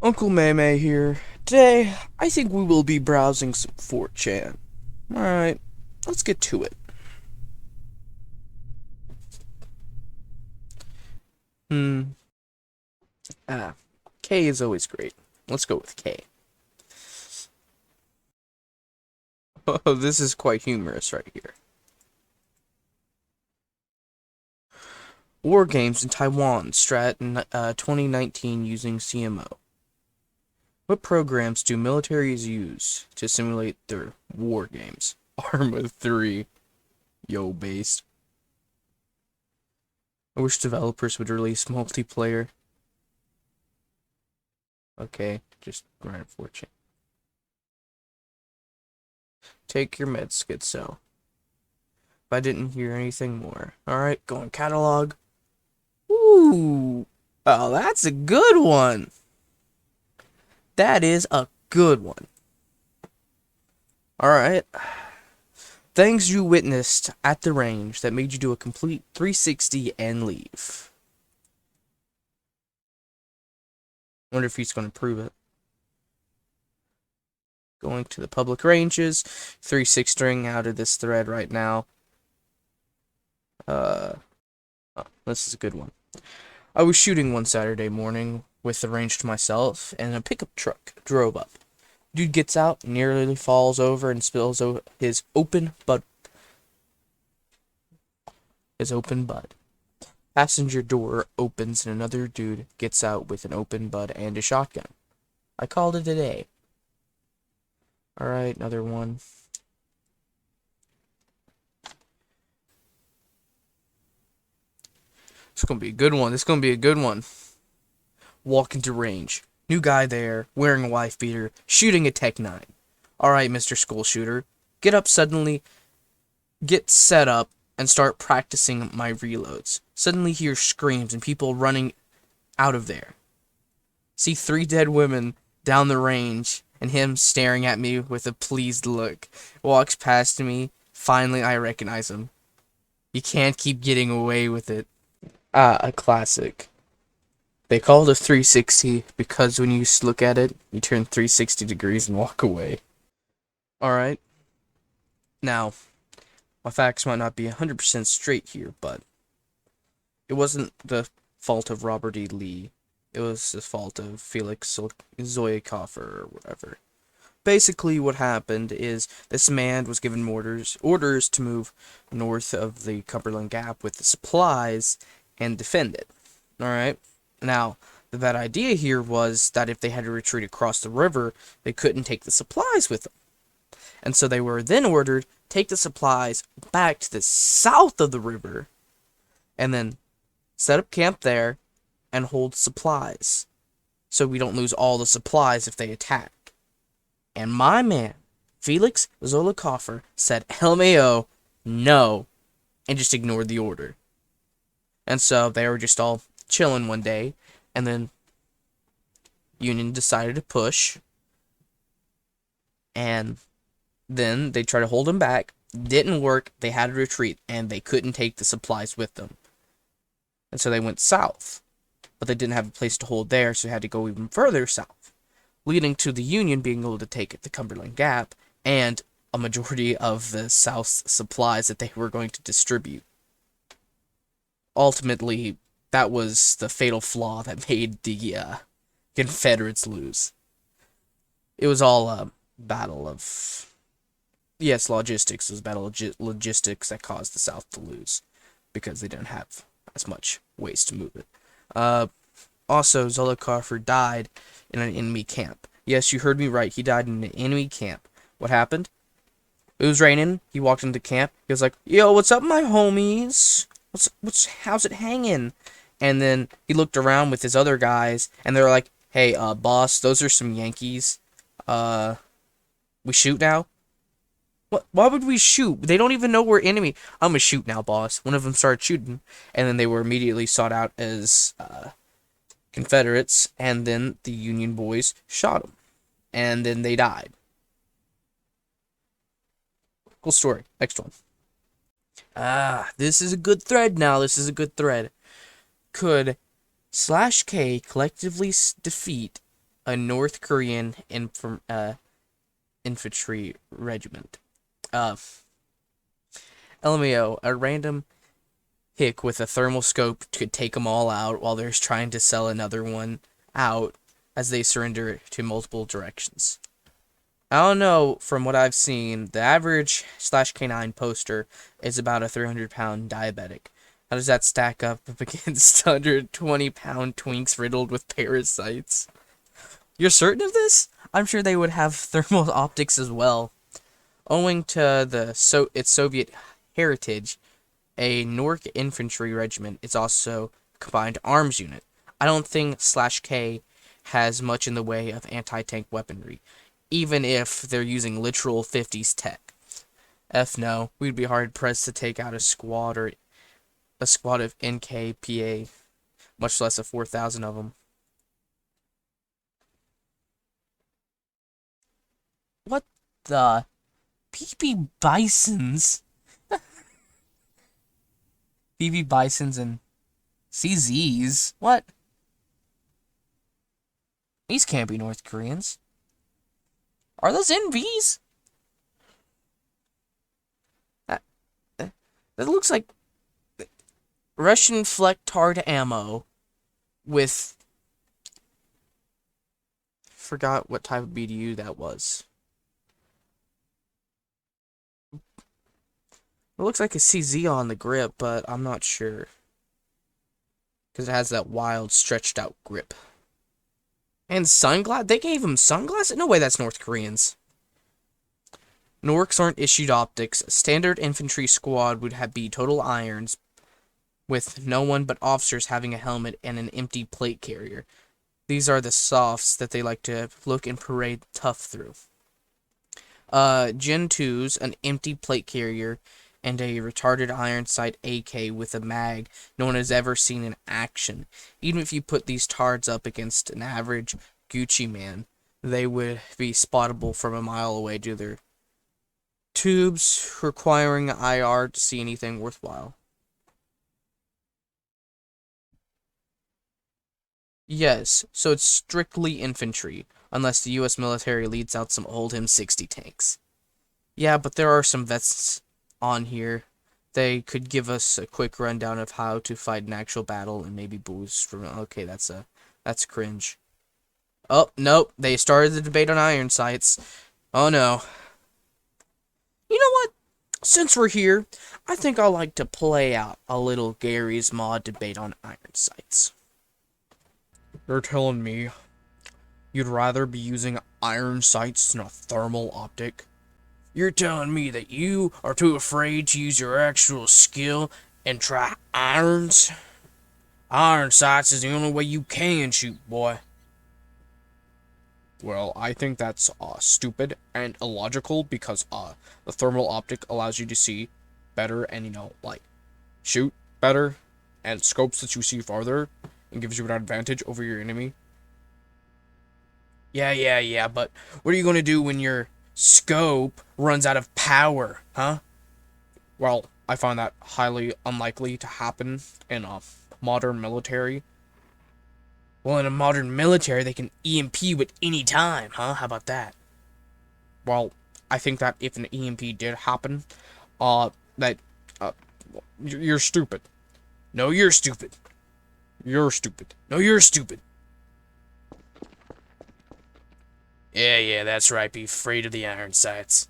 Uncle Maymay here. Today, I think we will be browsing some 4chan. Alright, let's get to it. Hmm. Ah, K is always great. Let's go with K. Oh, this is quite humorous right here. War games in Taiwan, Strat 2019 using CMO. What programs do militaries use to simulate their war games? Arma 3. Yo, based. I wish developers would release multiplayer. Okay, just run 4chan. Take your meds, Schizo. If I didn't hear anything more. Alright, going catalog. Ooh. Oh, that's a good one. That is a good one. Alright. Things you witnessed at the range that made you do a complete 360 and leave. Wonder if he's going to prove it. Going to the public ranges. 360ing out of this thread right now. Oh, this is a good one. I was shooting one Saturday morning with the range to myself, and a pickup truck drove up. Dude gets out, nearly falls over, and spills his open bud. Passenger door opens, and another dude gets out with an open bud and a shotgun. I called it a day. Alright, another one. It's gonna be a good one. This is gonna be a good one. Walk into range. New guy there, wearing a wife beater, shooting a Tech 9. Alright, Mr. School Shooter. Get up suddenly, get set up, and start practicing my reloads. Suddenly hear screams and people running out of there. See 3 dead women down the range, and him staring at me with a pleased look. Walks past me. Finally, I recognize him. You can't keep getting away with it. A classic. They call it a 360 because when you look at it, you turn 360 degrees and walk away. Alright. Now, my facts might not be 100% straight here, but it wasn't the fault of Robert E. Lee. It was the fault of Felix Zoyakoffer or whatever. Basically, what happened is this man was given orders to move north of the Cumberland Gap with the supplies and defend it. Alright? Now, the bad idea here was that if they had to retreat across the river, they couldn't take the supplies with them. And so they were then ordered, take the supplies back to the south of the river, and then set up camp there and hold supplies. So we don't lose all the supplies if they attack. And my man, Felix Zolokoffer, said LMAO, no, and just ignored the order. And so they were just all chilling one day, and then Union decided to push, and then they tried to hold him back. Didn't work. They had to retreat, and they couldn't take the supplies with them. And so they went south, but they didn't have a place to hold there, so they had to go even further south, leading to the Union being able to take the Cumberland Gap and a majority of the South's supplies that they were going to distribute. Ultimately, that was the fatal flaw that made the Confederates lose. It was all a battle of... Yes, logistics. It was a battle of logistics that caused the South to lose, because they didn't have as much ways to move it. Also, Zolokoffer died in an enemy camp. Yes, you heard me right. He died in an enemy camp. What happened? It was raining. He walked into camp. He was like, "Yo, what's up, my homies? How's it hanging?" And then he looked around with his other guys, and they were like, "Hey, boss, those are some Yankees. We shoot now?" What? Why would we shoot? They don't even know we're enemy. I'm gonna shoot now, boss. One of them started shooting, and then they were immediately sought out as Confederates, and then the Union boys shot them, and then they died. Cool story. Next one. This is a good thread now. This is a good thread. Could /K collectively defeat a North Korean infantry regiment. Uh, LMAO, a random hick with a thermal scope could take them all out while they're trying to sell another one out as they surrender to multiple directions. I don't know, from what I've seen, the average /K9 poster is about a 300-pound diabetic. How does that stack up against 120-pound twinks riddled with parasites? You're certain of this? I'm sure they would have thermal optics as well. Owing to its Soviet heritage, a Nork infantry regiment is also a combined arms unit. I don't think /K has much in the way of anti-tank weaponry, even if they're using literal 50s tech. F no, we'd be hard-pressed to take out a squad of NKPA, much less a 4,000 of them. What the? PP Bisons? PP Bisons and CZs? What? These can't be North Koreans. Are those NVs? That looks like Russian Fleck-Tard ammo with... Forgot what type of BDU that was. It looks like a CZ on the grip, but I'm not sure. Because it has that wild, stretched out grip. And sunglasses? They gave him sunglasses? No way that's North Koreans. Norks aren't issued optics. A standard infantry squad would be total irons, with no one but officers having a helmet and an empty plate carrier. These are the softs that they like to look and parade tough through. Gen 2's an empty plate carrier and a retarded iron sight AK with a mag no one has ever seen in action. Even if you put these tards up against an average Gucci man, they would be spottable from a mile away due to their tubes requiring IR to see anything worthwhile. Yes, so it's strictly infantry, unless the US military leads out some old M60 tanks. Yeah, but there are some vets on here. They could give us a quick rundown of how to fight an actual battle and maybe boost from... Okay, that's cringe. Oh, nope, they started the debate on iron sights. Oh no. You know what? Since we're here, I think I'd like to play out a little Gary's Mod debate on iron sights. You're telling me you'd rather be using iron sights than a thermal optic? You're telling me that you are too afraid to use your actual skill and try irons? Iron sights is the only way you can shoot, boy. Well, I think that's stupid and illogical because the thermal optic allows you to see better and, like, shoot better, and scopes that you see farther and gives you an advantage over your enemy. Yeah, but what are you going to do when your scope runs out of power, huh? Well, I find that highly unlikely to happen in a modern military. Well, in a modern military, they can EMP at any time, huh? How about that? Well, I think that if an EMP did happen, you're stupid. No, you're stupid. You're stupid. No, you're stupid. Yeah, that's right. Be afraid of the iron sights.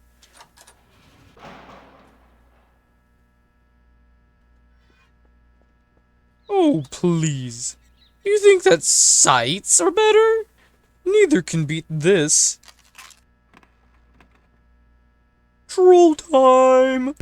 Oh, please. You think that sights are better? Neither can beat this. Troll time!